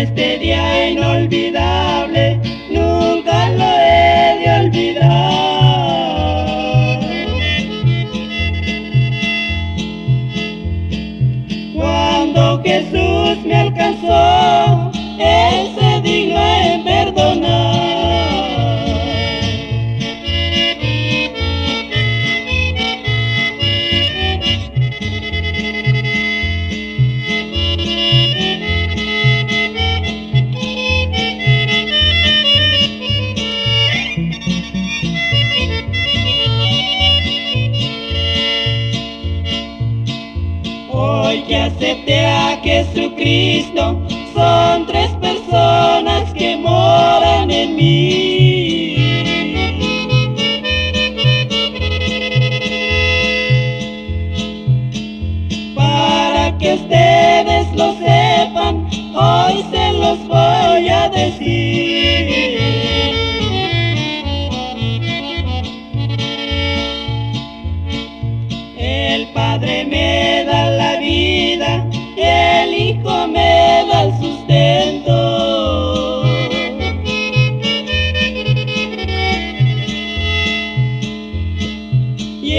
este día inolvidable, nunca lo he de olvidar. Cuando Jesús me alcanzó, Él se dignó en perdonar. Hoy que acepté a Jesucristo, son tres personas que moran en mí. Para que ustedes lo sepan, hoy se los voy a decir. El Padre me da la vida, el Hijo me da el sustento. Y